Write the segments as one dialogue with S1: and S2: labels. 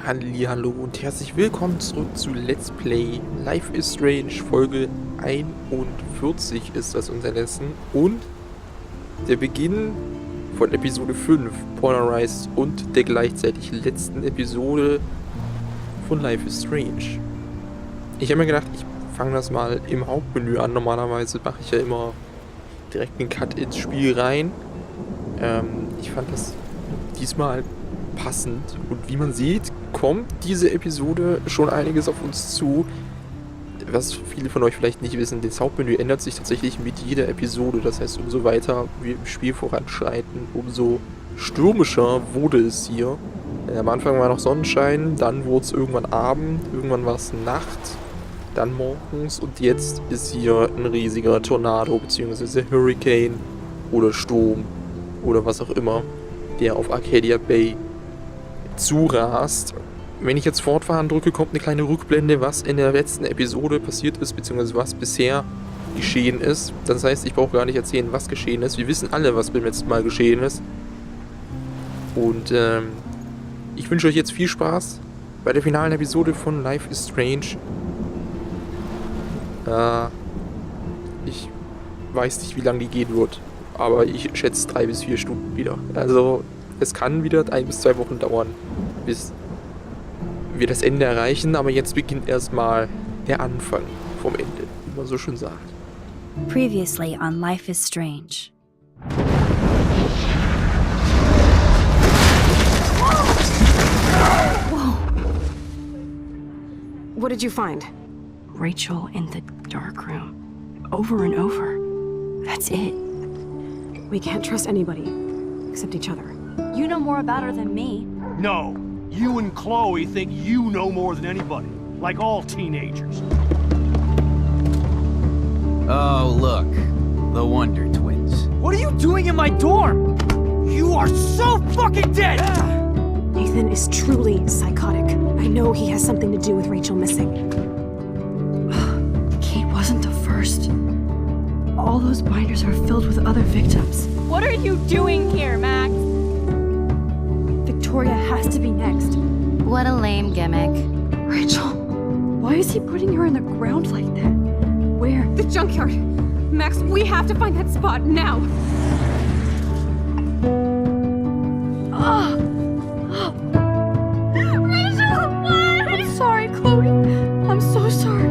S1: Hallihallo und herzlich willkommen zurück zu Let's Play Life is Strange. Folge 41 ist das unser Lesson und der Beginn von Episode 5, Polarized, und der gleichzeitig letzten Episode von Life is Strange. Ich habe mir gedacht, ich fange das mal im Hauptmenü an. Normalerweise mache ich ja immer direkt einen Cut ins Spiel rein. Ich fand das diesmal passend und wie man sieht, kommt diese Episode schon einiges auf uns zu. Was viele von euch vielleicht nicht wissen, das Hauptmenü ändert sich tatsächlich mit jeder Episode. Das heißt, umso weiter wir im Spiel voranschreiten, umso stürmischer wurde es hier. Am Anfang war noch Sonnenschein, dann wurde es irgendwann Abend, irgendwann war es Nacht, dann morgens und jetzt ist hier ein riesiger Tornado bzw. Hurricane oder Sturm oder was auch immer, der auf Arcadia Bay zurast. Wenn ich jetzt fortfahren drücke, kommt eine kleine Rückblende, was in der letzten Episode passiert ist, beziehungsweise was bisher geschehen ist. Das heißt, ich brauche gar nicht erzählen, was geschehen ist. Wir wissen alle, was beim letzten Mal geschehen ist. Und ich wünsche euch jetzt viel Spaß bei der finalen Episode von Life is Strange. Ich weiß nicht, wie lange die gehen wird, aber ich schätze 3 bis 4 Stunden wieder. Also es kann wieder 1 bis 2 Wochen dauern, bis wir das Ende erreichen, aber jetzt beginnt erstmal der Anfang vom Ende, wie man so schön sagt.
S2: Previously on Life is Strange.
S3: Whoa! What did you find?
S4: Rachel in the dark room. Over and over. That's it.
S3: We can't trust anybody, except each other.
S2: You know more about her than me.
S5: No, you and Chloe think you know more than anybody, like all teenagers.
S6: Oh, look, the Wonder Twins.
S5: What are you doing in my dorm? You are so fucking dead!
S3: Nathan is truly psychotic. I know he has something to do with Rachel missing.
S4: Kate wasn't the first. All those binders are filled with other victims.
S7: What are you doing here, Max?
S3: Victoria has to be next.
S2: What a lame gimmick.
S4: Rachel, why is he putting her in the ground like that? Where?
S7: The junkyard. Max, we have to find that spot now.
S4: Rachel, what? I'm sorry, Chloe. I'm so sorry.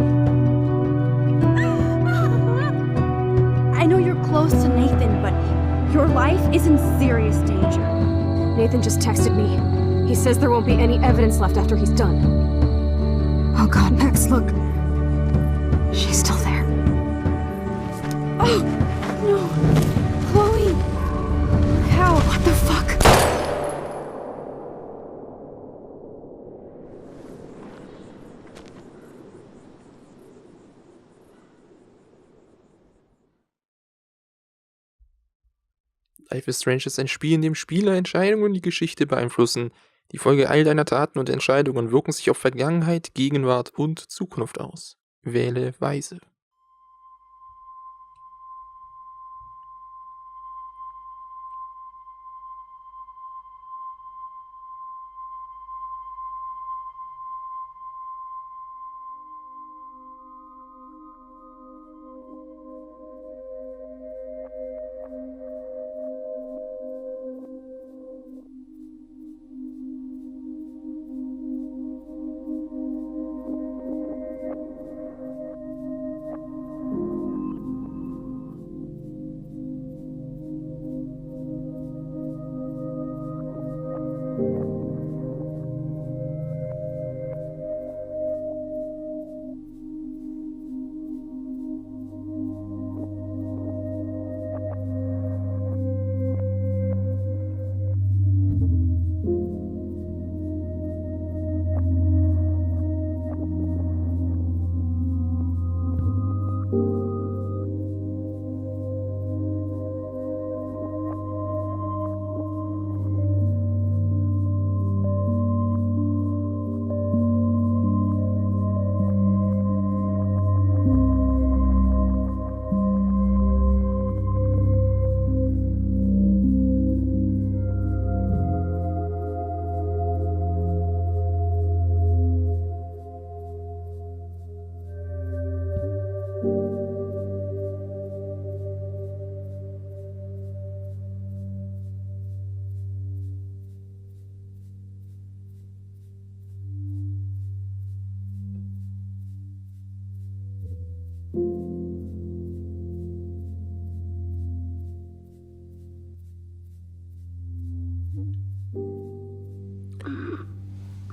S3: I know you're close to Nathan, but your life is in serious danger. Nathan just texted me. He says there won't be any evidence left after he's done. Oh God, Max, look. She's still there. Oh, no. Chloe. How? What the fuck?
S1: Life is Strange ist ein Spiel, in dem Spieler Entscheidungen die Geschichte beeinflussen. Die Folge all deiner Taten und Entscheidungen wirken sich auf Vergangenheit, Gegenwart und Zukunft aus. Wähle weise.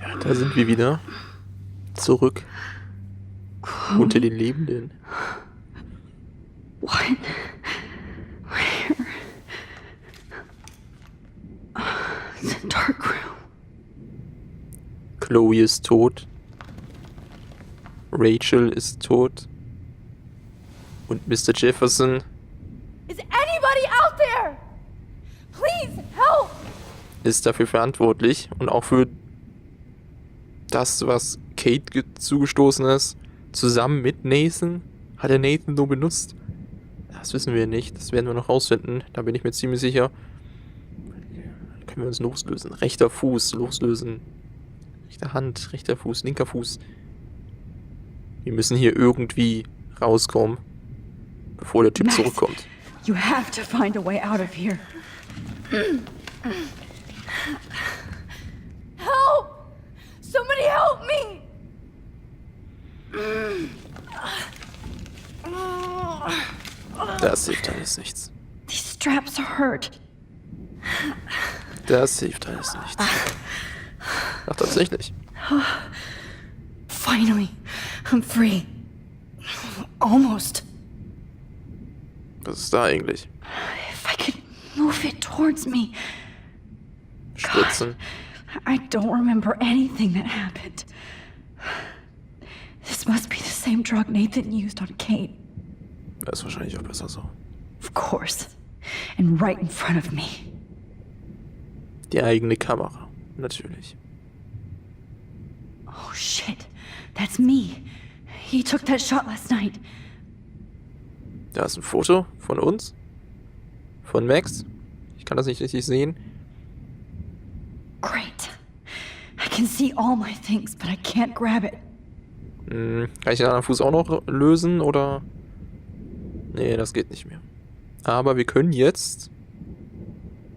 S1: Ja, da sind wir wieder. Zurück. Unter den Lebenden.
S4: What? Where? It's a dark room.
S1: Chloe ist tot. Rachel ist tot. Und Mr. Jefferson
S7: Is anybody out there? Please help!
S1: ist dafür verantwortlich und auch für das, was Kate zugestoßen ist, zusammen mit Nathan. Hat er Nathan nur benutzt? Das wissen wir nicht. Das werden wir noch rausfinden. Da bin ich mir ziemlich sicher. Können wir uns loslösen. Rechter Fuß loslösen. Rechte Hand, rechter Fuß, linker Fuß. Wir müssen hier irgendwie rauskommen, bevor der Typ
S4: Max,
S1: zurückkommt.
S4: You have to find a way out of here.
S7: Help! Somebody help me!
S1: Das hilft alles nichts.
S4: These straps are hurt.
S1: Das hilft alles nichts. Ach, tatsächlich.
S4: Finally, I'm free. Almost.
S1: Was ist da eigentlich?
S4: If I could move it towards me.
S1: Spritzen.
S4: I don't remember anything that happened. This must be the same drug Nathan used on Kate.
S1: Das ist wahrscheinlich auch besser so.
S4: Of course. And right in front of me.
S1: Die eigene Kamera. Natürlich.
S4: Oh shit. That's me. He took that shot last night.
S1: Da ist ein Foto von uns. Von Max. Ich kann das nicht richtig sehen.
S4: Great. I can see all my things, but I can't grab it.
S1: Kann ich den anderen Fuß auch noch lösen, oder? Nee, das geht nicht mehr. Aber wir können jetzt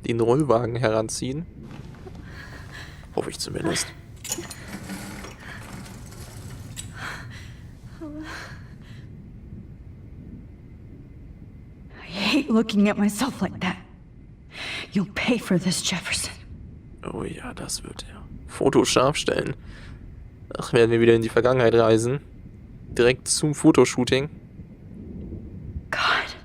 S1: den Rollwagen heranziehen. Hoffe ich zumindest.
S4: I hate looking at myself like that. You'll pay for this, Jefferson.
S1: Oh ja, das wird er. Foto scharf stellen. Ach, werden wir wieder in die Vergangenheit reisen. Direkt zum Fotoshooting.
S4: God,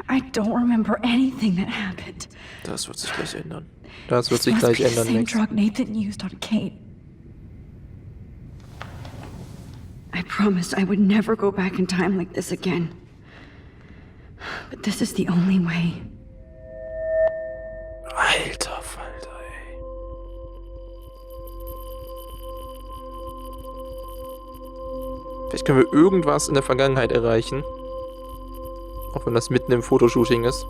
S4: I don't remember anything that happened.
S1: Das wird sich gleich ändern. Das wird
S4: This
S1: sich
S4: must
S1: gleich
S4: be the
S1: ändern,
S4: same
S1: Max.
S4: drug Nathan used on Kate. I promised I would never go back in time like this again. But this is the only way.
S1: Alter Falter, ey. Vielleicht können wir irgendwas in der Vergangenheit erreichen. Auch wenn das mitten im Fotoshooting ist.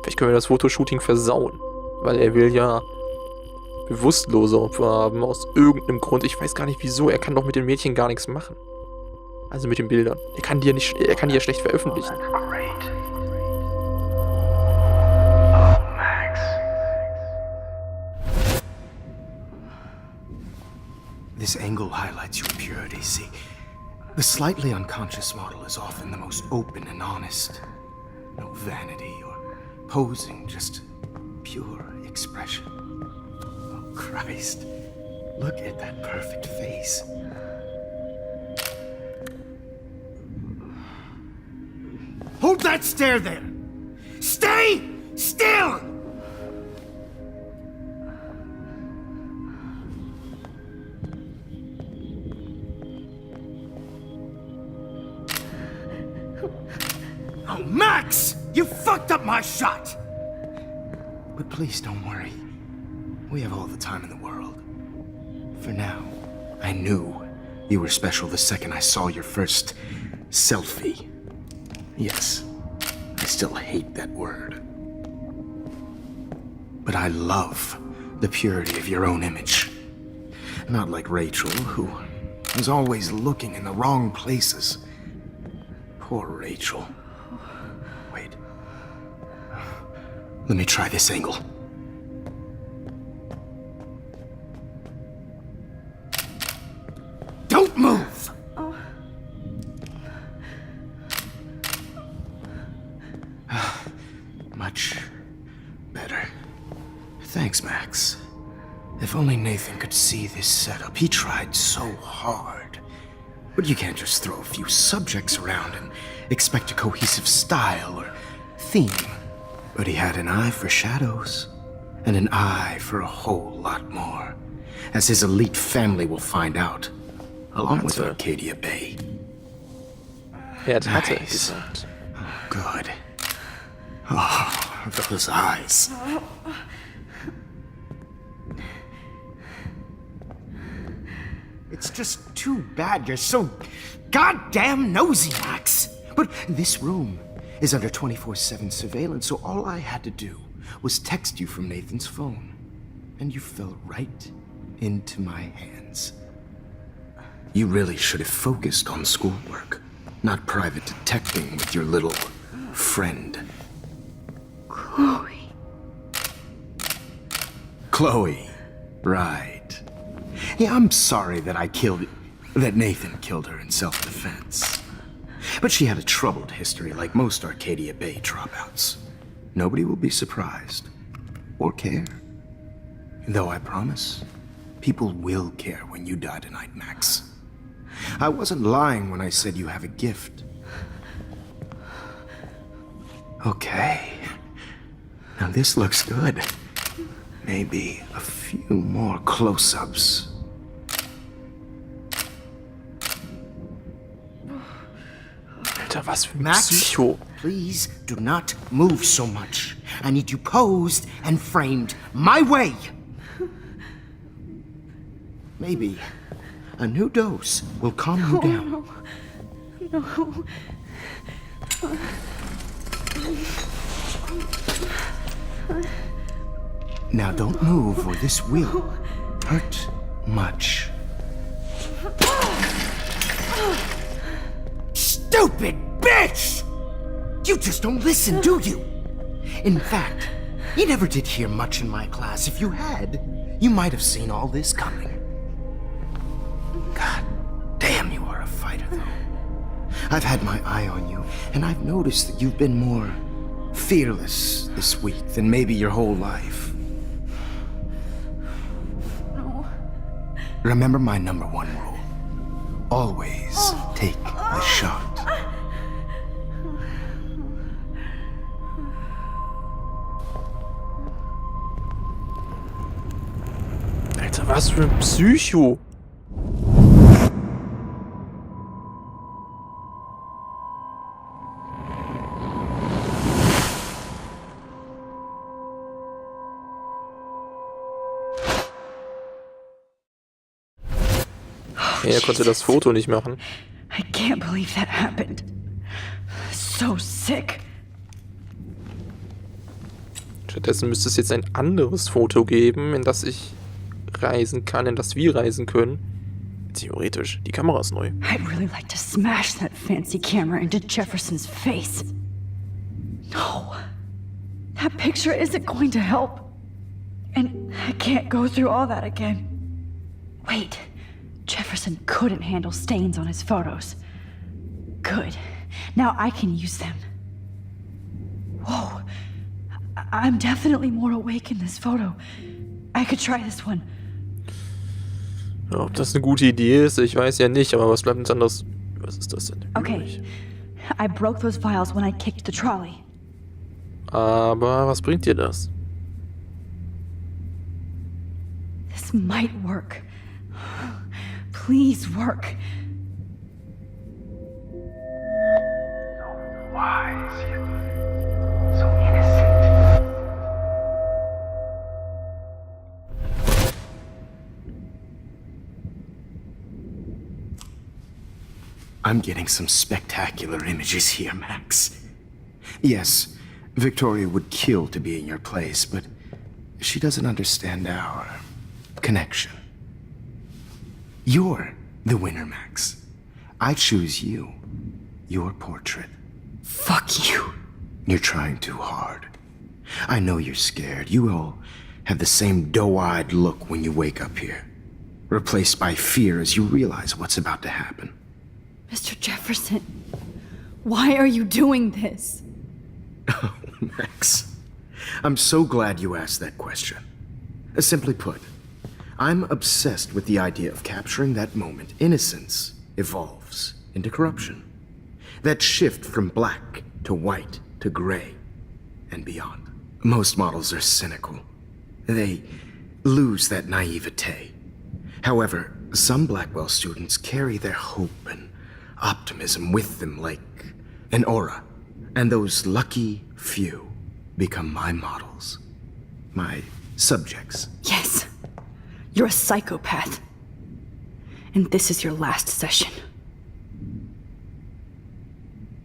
S1: Vielleicht können wir das Fotoshooting versauen. Weil er will ja bewusstlose Opfer haben. Aus irgendeinem Grund. Ich weiß gar nicht wieso. Er kann doch mit den Mädchen gar nichts machen. Also mit den Bildern. Er kann die ja schlecht veröffentlichen.
S8: This angle highlights your purity, see? The slightly unconscious model is often the most open and honest. No vanity or posing, just pure expression. Oh, Christ. Look at that perfect face. Hold that stare there! Stay still! Oh, Max! You fucked up my shot! But please don't worry. We have all the time in the world. For now, I knew you were special the second I saw your first selfie. Yes, I still hate that word. But I love the purity of your own image. Not like Rachel, who was always looking in the wrong places. Poor Rachel. Wait. Let me try this angle. Don't move! Much better. Thanks, Max. If only Nathan could see this setup. He tried so hard. But you can't just throw a few subjects around and expect a cohesive style or theme. But he had an eye for shadows, and an eye for a whole lot more, as his elite family will find out, along with Arcadia Bay.
S1: Hatte
S8: Nice.
S1: gesagt.
S8: Oh, good. Oh, those eyes. It's just too bad you're so goddamn nosy, Max. But this room is under 24/7 surveillance, so all I had to do was text you from Nathan's phone. And you fell right into my hands. You really should have focused on schoolwork, not private detecting with your little friend.
S4: Chloe.
S8: Chloe, right. Yeah, I'm sorry that that Nathan killed her in self-defense. But she had a troubled history like most Arcadia Bay dropouts. Nobody will be surprised or care. Though I promise, people will care when you die tonight, Max. I wasn't lying when I said you have a gift. Okay. Now this looks good. Maybe a few more close-ups.
S1: Alter, was für ein
S8: Max,
S1: Psycho.
S8: please do not move so much. I need you posed and framed my way. Maybe a new dose will calm you down.
S4: No.
S8: Now don't move or this will hurt much. Stupid bitch! You just don't listen, do you? In fact, you never did hear much in my class. If you had, you might have seen all this coming. God damn, you are a fighter, though. I've had my eye on you, and I've noticed that you've been more fearless this week than maybe your whole life.
S4: No.
S8: Remember my number one rule. Always take the shot.
S1: Alter, was für ein Psycho. Er konnte das Foto nicht machen.
S4: I can't believe that happened. So sick.
S1: Stattdessen müsste es jetzt ein anderes Foto geben, in das ich reisen kann, in das wir reisen können. Theoretisch. Die Kamera ist neu.
S4: I'd really like to smash that fancy camera into Jefferson's face. No. That picture isn't going to help. And I can't go through all that again. Wait. Jefferson couldn't handle stains on his photos. Good. Now I can use them. Whoa. I'm definitely more awake in this photo. I could try this one.
S1: Ja, ob das eine gute Idee ist, ich weiß ja nicht, aber was bleibt uns anderes? Was ist das denn?
S4: Okay.
S1: Übrig?
S4: I broke those files when I kicked the trolley.
S1: Aber was bringt dir das?
S4: This might work. Please work.
S8: So wise, yet so innocent. I'm getting some spectacular images here, Max. Yes, Victoria would kill to be in your place, but she doesn't understand our connection. You're the winner, Max. I choose you. Your portrait.
S4: Fuck you.
S8: You're trying too hard. I know you're scared. You all have the same doe-eyed look when you wake up here, replaced by fear as you realize what's about to happen.
S3: Mr. Jefferson, why are you doing this?
S8: Oh, Max, I'm so glad you asked that question. Simply put, I'm obsessed with the idea of capturing that moment. Innocence evolves into corruption. That shift from black to white to gray and beyond. Most models are cynical. They lose that naivete. However, some Blackwell students carry their hope and optimism with them like an aura. And those lucky few become my models. My subjects.
S4: Yes. You're a psychopath. And this is your last session.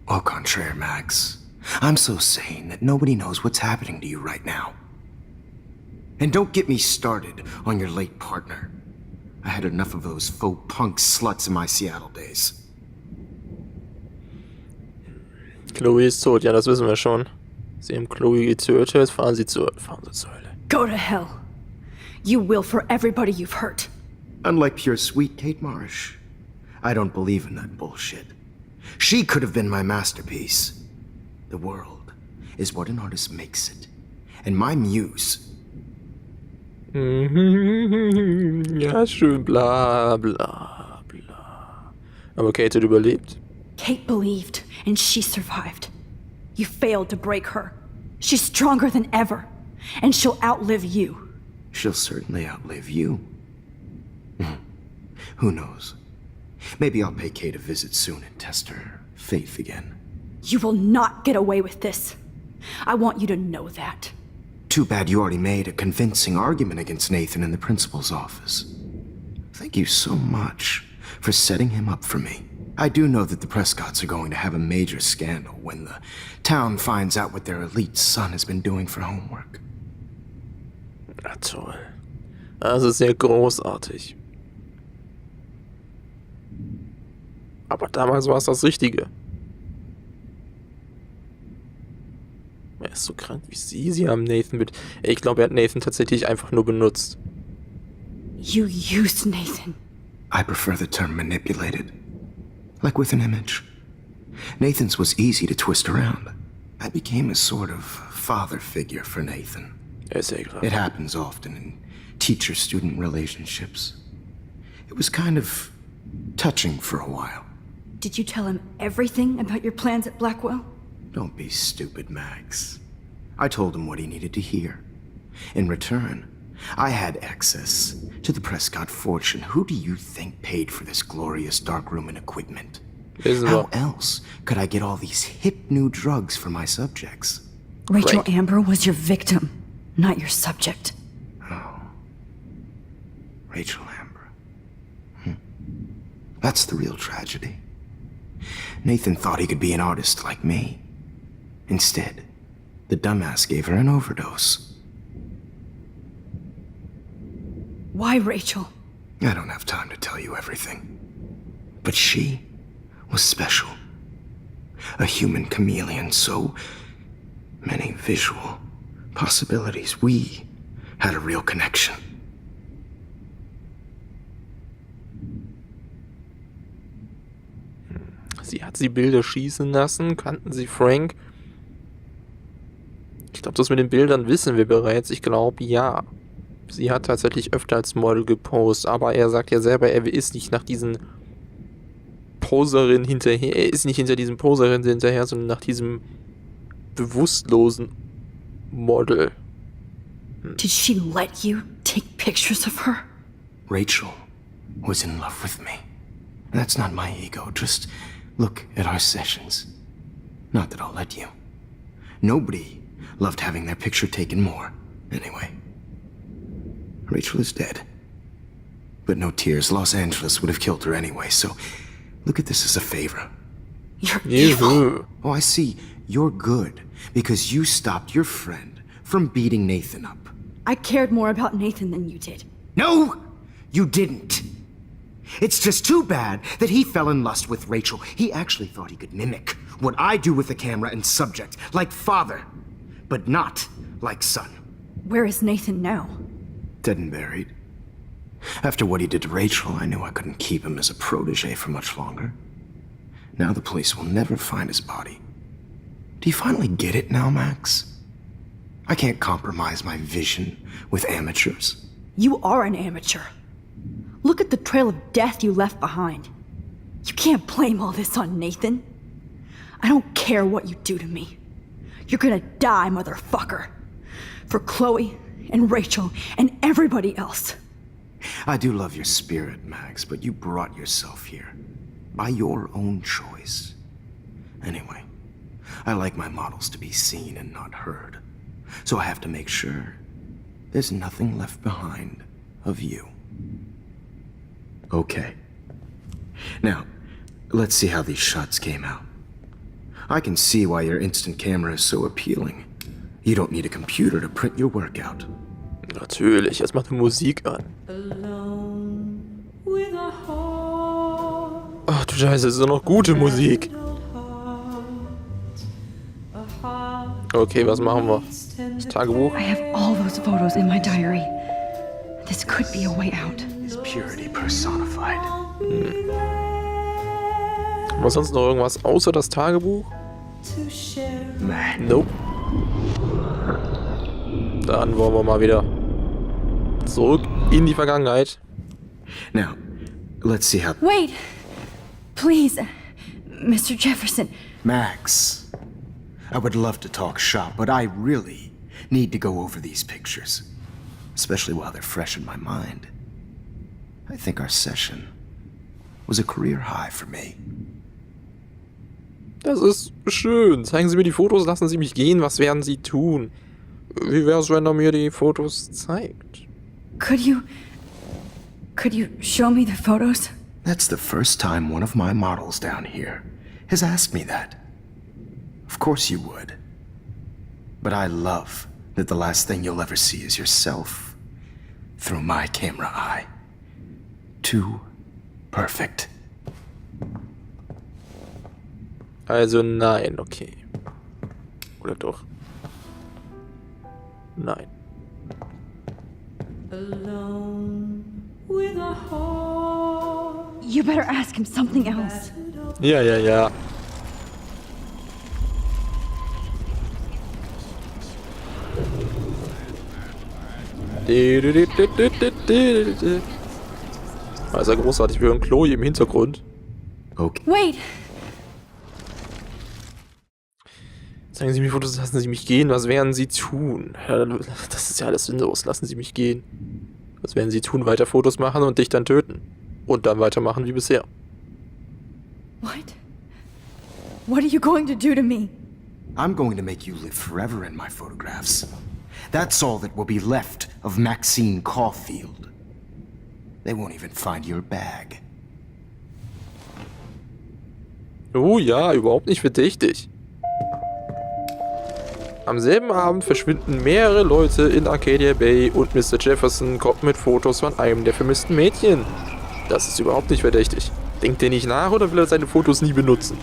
S8: Au contraire, Max. I'm so sane that nobody knows what's happening to you right now. And don't get me started on your late partner. I had enough of those faux punk sluts in my Seattle days.
S1: Chloe ist tot, ja, das wissen wir schon. Sie haben Chloe getötet, fahren Sie zur Hölle.
S4: Go to hell. You will for everybody you've hurt.
S8: Unlike pure sweet Kate Marsh, I don't believe in that bullshit. She could have been my masterpiece. The world is what an artist makes it. And my muse...
S1: Ja, schön, bla bla bla. Aber Kate hat überlebt.
S4: Kate believed, and she survived. You failed to break her. She's stronger than ever, and she'll outlive you.
S8: She'll certainly outlive you. Who knows? Maybe I'll pay Kate a visit soon and test her faith again.
S4: You will not get away with this. I want you to know that.
S8: Too bad you already made a convincing argument against Nathan in the principal's office. Thank you so much for setting him up for me. I do know that the Prescotts are going to have a major scandal when the town finds out what their elite son has been doing for homework.
S1: Ja, toll. Das ist sehr großartig. Aber damals war es das Richtige. Er ist so krank wie Sie. Sie haben Nathan mit... Ich glaube, er hat Nathan tatsächlich einfach nur benutzt.
S4: You used Nathan.
S8: I prefer the term manipulated. Like with an image. Nathan's was easy to twist around. I became a sort of father figure for Nathan.
S1: Er ist sehr klar.
S8: It happens often in teacher-student relationships. It was kind of touching for a while.
S4: Did you tell him everything about your plans at Blackwell?
S8: Don't be stupid, Max. I told him what he needed to hear. In return, I had access to the Prescott fortune. Who do you think paid for this glorious darkroom and equipment? How else could I get all these hip new drugs for my subjects?
S4: Rachel
S1: Right.
S4: Amber was your victim, not your subject.
S8: Oh. Rachel Amber. That's the real tragedy. Nathan thought he could be an artist like me. Instead, the dumbass gave her an overdose.
S4: Why, Rachel?
S8: I don't have time to tell you everything. But she was special. A human chameleon, so many visual possibilities. We had a real connection.
S1: Sie hat sie Bilder schießen lassen. Kannten Sie Frank? Ich glaube, das mit den Bildern wissen wir bereits. Ich glaube, ja. Sie hat tatsächlich öfter als Model gepostet, aber er sagt ja selber, er ist nicht nach diesen Poserinnen hinterher. Er ist nicht hinter diesen Poserinnen hinterher, sondern nach diesem bewusstlosen Model.
S4: Did she let you take pictures of her?
S8: Rachel was in love with me. That's not my ego. Just look at our sessions. Not that I'll let you. Nobody loved having their picture taken more. Anyway, Rachel is dead. But no tears. Los Angeles would have killed her anyway, so look at this as a favor.
S4: You're evil.
S8: Oh, I see. You're good because you stopped your friend from beating Nathan up.
S4: I cared more about Nathan than you did.
S8: No, you didn't. It's just too bad that he fell in lust with Rachel. He actually thought he could mimic what I do with the camera and subject, like father, but not like son.
S4: Where is Nathan now?
S8: Dead and buried. After what he did to Rachel, I knew I couldn't keep him as a protege for much longer. Now the police will never find his body. Do you finally get it now, Max? I can't compromise my vision with amateurs.
S4: You are an amateur. Look at the trail of death you left behind. You can't blame all this on Nathan. I don't care what you do to me. You're gonna die, motherfucker. For Chloe and Rachel and everybody else.
S8: I do love your spirit, Max, but you brought yourself here. By your own choice. Anyway, I like my models to be seen and not heard. So I have to make sure there's nothing left behind of you. Okay. Now, let's see how these shots came out. I can see why your instant camera is so appealing. You don't need a computer to print your work out.
S1: Natürlich, jetzt macht die Musik an. Ach du Scheiße, es ist doch noch gute Musik. Okay, was machen wir? Das Tagebuch?
S4: I have all those photos in my diary. This could be a way out.
S8: Is purity personified.
S1: Haben wir sonst noch irgendwas außer das Tagebuch?
S8: Man.
S1: Nope. Dann wollen wir mal wieder zurück in die Vergangenheit.
S8: Now, let's see how...
S4: Wait! Please, Mr. Jefferson.
S8: Max, I would love to talk shop, but I really need to go over these pictures. Especially while they're fresh in my mind. I think our session was a career high for me.
S1: Das ist schön. Zeigen Sie mir die Fotos, lassen Sie mich gehen. Was werden Sie tun? Wie wär's, wenn er mir die Fotos zeigt?
S4: Could you show me the photos?
S8: That's the first time one of my models down here has asked me that. Of course you would. But I love that the last thing you'll ever see is yourself through my camera eye. Too perfect.
S1: Also nein, okay. Oder doch? Nein.
S4: You better ask him something else.
S1: Ja. Das ist ja großartig, wir hören Chloe im Hintergrund.
S8: Okay.
S4: Wait!
S1: Zeigen Sie mir Fotos, lassen Sie mich gehen. Was werden Sie tun? Ja, das ist ja alles sinnlos. Lassen Sie mich gehen. Was werden Sie tun? Weiter Fotos machen und dich dann töten. Und dann weitermachen wie bisher.
S4: What? What are you going to do to me?
S8: I'm going to make you live forever in my photographs. That's all that will be left of Maxine Caulfield. They won't even find your bag.
S1: Oh ja, überhaupt nicht verdächtig. Am selben Abend verschwinden mehrere Leute in Arcadia Bay und Mr. Jefferson kommt mit Fotos von einem der vermissten Mädchen. Das ist überhaupt nicht verdächtig. Denkt er nicht nach oder will er seine Fotos nie benutzen?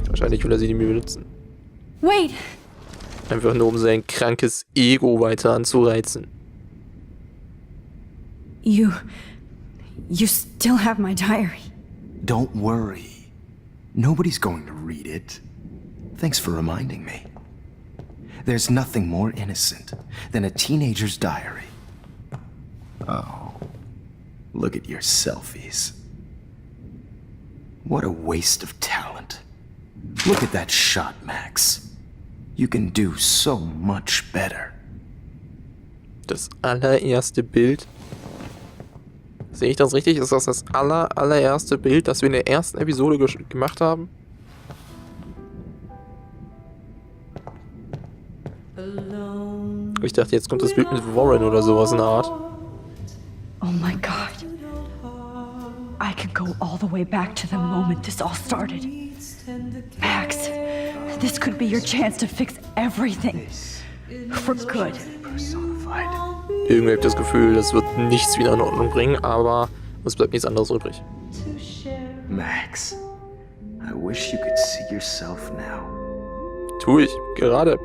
S1: Wahrscheinlich will er sie nie mehr benutzen.
S4: Wait!
S1: Einfach nur, um sein krankes Ego weiter anzureizen.
S4: You still have my diary.
S8: Don't worry. Nobody's going to read it. Thanks for reminding me. There's nothing more innocent than a teenager's diary. Oh, look at your selfies. What a waste of talent. Look at that shot, Max. You can do so much better.
S1: Das allererste Bild. Sehe ich das richtig? Ist das das allererste Bild, das wir in der ersten Episode gemacht haben? Ich dachte, jetzt kommt das Bild mit Warren oder sowas in der Art.
S4: Oh my God. I can go all the way back to the moment this all started. Max, this could be your chance to fix everything. For good.
S1: Irgendwie habe ich das Gefühl, das wird nichts wieder in Ordnung bringen, aber es bleibt nichts anderes übrig.
S8: Max, I wish you could see yourself now.
S1: Tu ich, gerade.